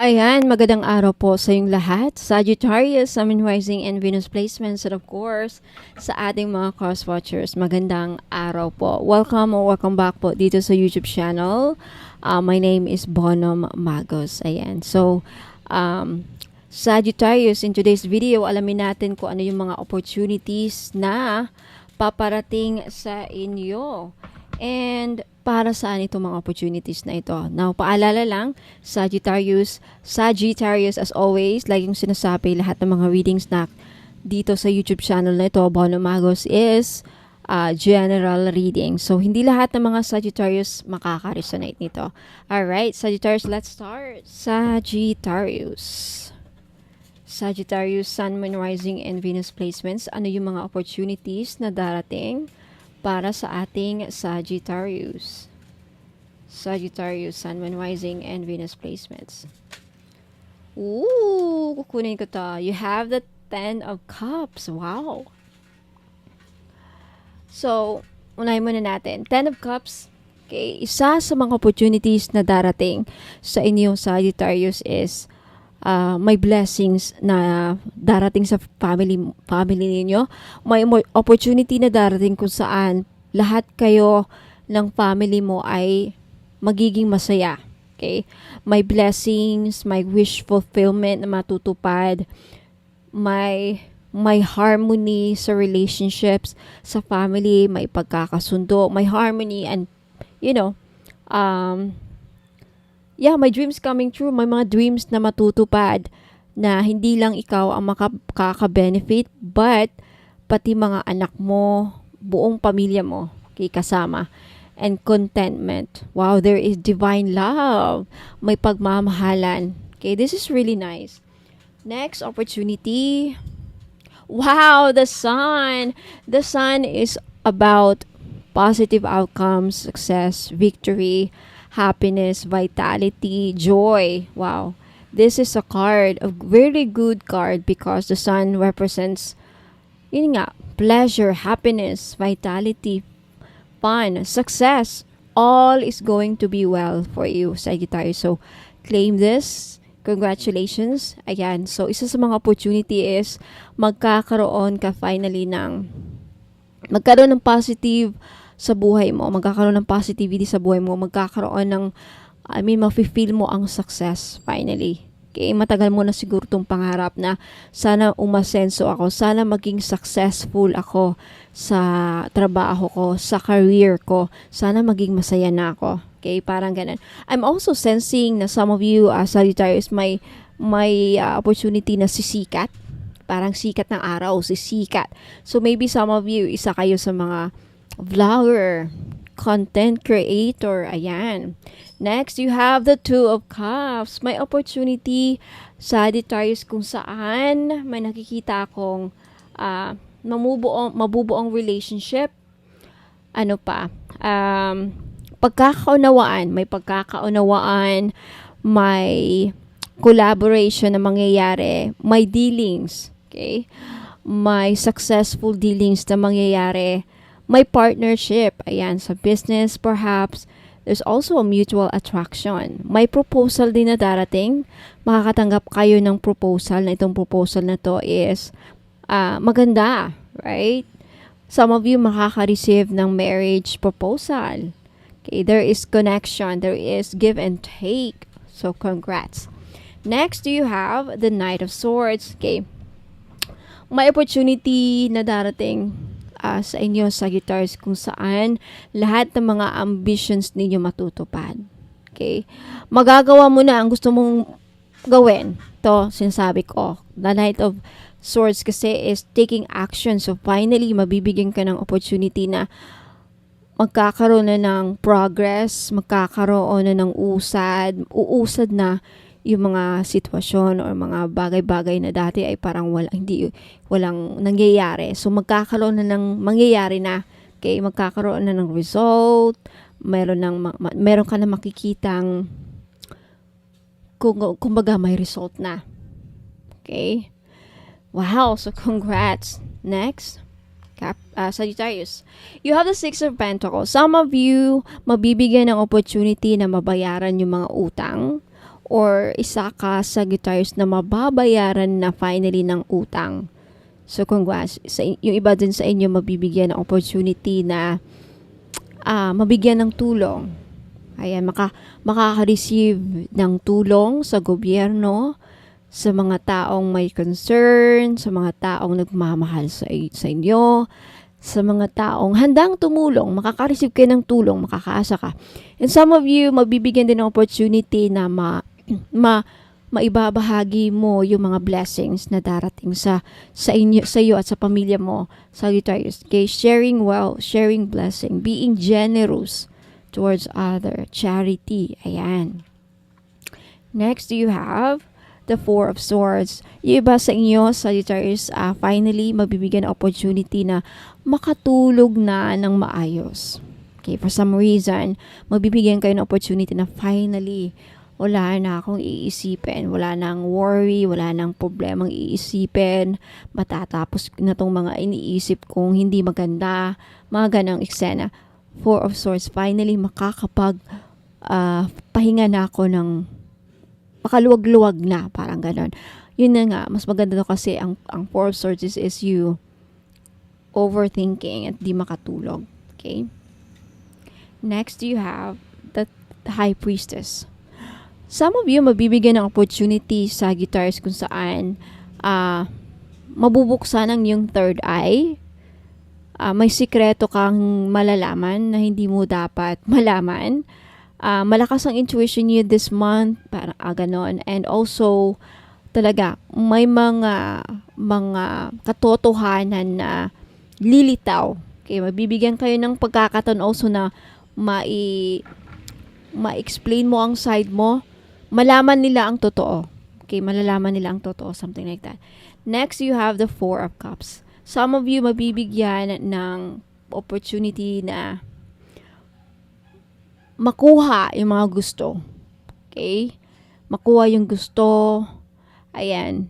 Ayan, magandang araw po sa inyong lahat. Sagittarius, Sun, Moon, Rising, and Venus placements, and of course, sa ating mga cross-watchers, magandang araw po. Welcome or welcome back po dito sa YouTube channel. My name is Bonham Magos. Ayan, so, Sagittarius, in today's video, alamin natin kung ano yung mga opportunities na paparating sa inyo. And para saan itong mga opportunities na ito? Now, paalala lang, Sagittarius as always, laging sinasabi lahat ng mga readings na dito sa YouTube channel na ito, Bonham Magos, is general reading. So, hindi lahat ng mga Sagittarius makaka-resonate nito. Alright, Sagittarius, let's start. Sagittarius, Sun, Moon, Rising, and Venus placements. Ano yung mga opportunities na darating para sa ating Sagittarius? Sagittarius, Sun, Moon, Rising, and Venus placements. Ooh, kukunin ko to. You have the Ten of Cups. Wow. So, unahin muna natin. Ten of Cups, okay, isa sa mga opportunities na darating sa inyong Sagittarius is may blessings na darating sa family ninyo. May opportunity na darating kung saan lahat kayo ng family mo ay magiging masaya. Okay? May blessings, may wish fulfillment na matutupad, may harmony sa relationships, sa family, may pagkakasundo, may harmony, and may dreams coming true. May mga dreams na matutupad na hindi lang ikaw ang makaka-benefit, but pati mga anak mo, buong pamilya mo, okay, kasama. And contentment. Wow, there is divine love. May pagmamahalan. Okay, this is really nice. Next opportunity. Wow, the Sun. The Sun is about positive outcomes, success, victory, happiness, vitality, joy. Wow. This is a card, a very good card, because the Sun represents, pleasure, happiness, vitality, fun, success. All is going to be well for you, Sagittarius. So, claim this. Congratulations. Ayan. So, isa sa mga opportunity is magkakaroon ka finally magkaroon ng positive sa buhay mo, magkakaroon ng positivity sa buhay mo, magkakaroon ng, mafe-feel mo ang success finally. Okay, matagal mo na siguro itong pangarap na sana umasenso ako, sana maging successful ako sa trabaho ko, sa career ko, sana maging masaya na ako. Okay, parang ganun. I'm also sensing na some of you, Sagittarius, may opportunity na sisikat. Parang sikat ng araw, sisikat. So maybe some of you, isa kayo sa mga vlogger, content creator. Ayan. Next, you have the Two of Cups. May opportunity, Sagittarius, kung saan may nakikita akong mabubuong relationship. Pagkakaunawaan. May pagkakaunawaan. May collaboration na mangyayari. May dealings. Okay? May successful dealings na mangyayari. May partnership, ayan, sa business perhaps. There's also a mutual attraction. May proposal din na darating. Makakatanggap kayo ng proposal, na itong proposal na to is maganda, right? Some of you makaka-receive ng marriage proposal. Okay, there is connection, there is give and take. So, congrats. Next, you have the Knight of Swords. Okay, may opportunity na darating sa inyo, Sagittarius, kung saan lahat ng mga ambitions ninyo matutupad. Okay? Magagawa mo na ang gusto mong gawin. Ito, sinasabi ko. The Knight of Swords kasi is taking action. So, finally, mabibigyan ka ng opportunity na magkakaroon na ng progress, magkakaroon na ng uusad na yung mga sitwasyon or mga bagay-bagay na dati ay parang walang nangyayari. So, magkakaroon na ng mangyayari na. Okay? Magkakaroon na ng result. Meron ka na makikitang kumbaga may result na. Okay? Wow! So, congrats. Next. Sagittarius. You have the Six of Pentacles. Some of you, mabibigyan ng opportunity na mabayaran yung mga utang or isa ka Sagittarius na mababayaran na finally ng utang. So congrats. Yung iba din sa inyo mabibigyan ng opportunity na mabigyan ng tulong. Ayan, makaka-receive ng tulong sa gobyerno, sa mga taong may concern, sa mga taong nagmamahal sa inyo, sa mga taong handang tumulong, makaka-receive kayo ng tulong, makakaasa ka. And some of you, mabibigyan din ng opportunity na maibabahagi mo yung mga blessings na darating sa iyo at sa pamilya mo, Sagittarius. Okay, sharing wealth, sharing blessing, being generous towards other, charity. Ayan. Next, you have the Four of Swords. Yung iba sa inyo, Sagittarius, finally, mabibigyan ng opportunity na makatulog na ng maayos. Okay, for some reason, mabibigyan kayo ng opportunity na finally, wala na akong iisipin, wala nang worry, wala nang problemang iisipin, matatapos na tong mga iniisip kong hindi maganda, mga ganang eksena. Four of Swords, finally, pahinga na ako ng makaluwag-luwag na, parang ganon. Yun na nga, mas maganda to kasi ang Four of Swords is you overthinking at di makatulog. Okay? Next, you have the High Priestess. Some of you mabibigyan ng opportunity, Sagittarius, kung saan mabubuksan ang yung third eye. May sikreto kang malalaman na hindi mo dapat malaman. Malakas ang intuition niyo this month, parang ganon. And also, talaga, may mga katotohanan na lilitaw. Okay, mabibigyan kayo ng pagkakataon also na ma-explain mo ang side mo. Malaman nila ang totoo. Okay, malalaman nila ang totoo, something like that. Next, you have the Four of Cups. Some of you mabibigyan ng opportunity na makuha yung mga gusto. Okay? Makuha yung gusto. Ayan.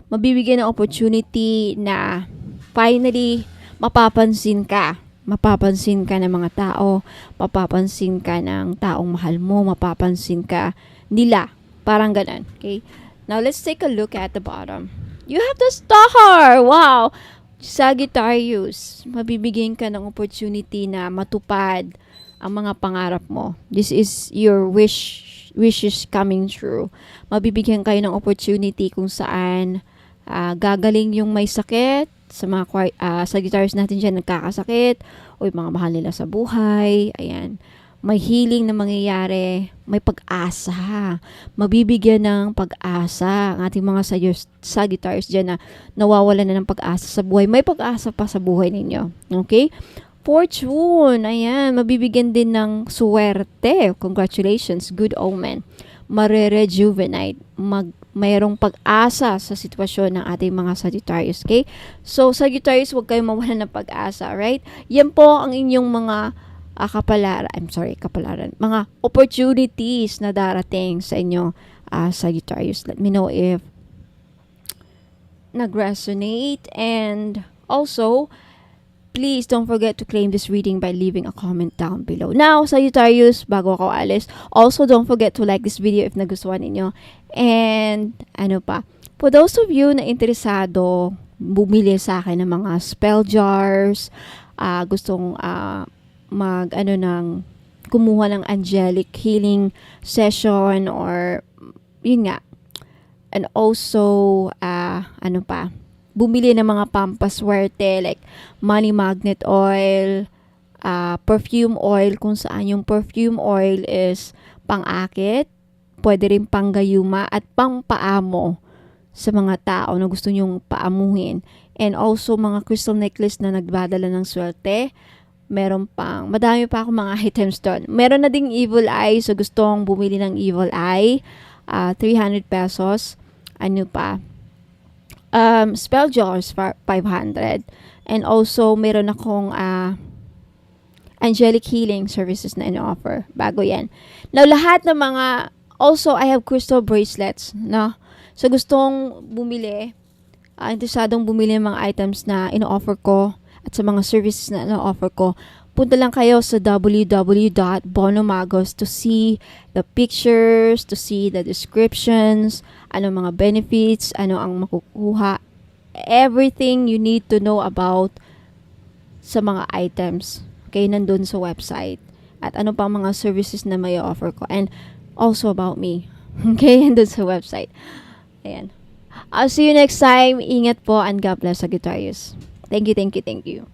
Mabibigyan ng opportunity na finally mapapansin ka. Mapapansin ka ng mga tao. Mapapansin ka ng taong mahal mo. Mapapansin ka nila. Parang ganun. Okay? Now, let's take a look at the bottom. You have the Star! Wow! Sagittarius, mabibigyan ka ng opportunity na matupad ang mga pangarap mo. This is your wishes coming true. Mabibigyan kayo ng opportunity kung saan gagaling yung may sakit, sa mga Sagittarius natin dyan nagkakasakit, o yung mga mahal nila sa buhay. Ayan. May healing na mangyayari. May pag-asa. Mabibigyan ng pag-asa ang ating mga Sagittarius dyan na nawawalan na ng pag-asa sa buhay. May pag-asa pa sa buhay ninyo. Okay? Fortune, ayan, mabibigyan din ng suwerte. Congratulations, good omen. Mare-rejuvenate. Mayroong pag-asa sa sitwasyon ng ating mga Sagittarius, okay? So, Sagittarius, huwag kayong mawalan ng pag-asa, right? Yan po ang inyong mga kapalaran. Mga opportunities na darating sa inyo, Sagittarius. Let me know if nag-resonate. And also, please don't forget to claim this reading by leaving a comment down below. Now, Sagittarius, bago ako alis, also don't forget to like this video if nagustuhan ninyo. And, for those of you na interesado, bumili sa akin ng mga spell jars, gustong kumuha ng angelic healing session, or, yun nga. And also, bumili ng mga pampaswerte like money magnet oil, perfume oil, kung saan yung perfume oil is pang-akit, pwede rin panggayuma at pang-paamo sa mga tao na gusto nyong paamuhin. And also mga crystal necklace na nagbadala ng swerte. Madami pa ako mga items doon. Meron na ding evil eye, so gustong bumili ng evil eye, 300 pesos. Spell jars for 500. And also, meron akong angelic healing services na in-offer. Bago yan. Now, lahat ng mga, also, I have crystal bracelets, no? So, gustong bumili, interesadong bumili ng mga items na in-offer ko, at sa mga services na in-offer ko, punta lang kayo sa www.bonomagos to see the pictures, to see the descriptions, ano mga benefits, ano ang makukuha, everything you need to know about sa mga items. Okay, nandun sa website. At ano pa mga services na may offer ko. And also about me. Okay, nandun sa website. Ayan. I'll see you next time. Ingat po and God bless Sagittarius. Thank you, thank you, thank you.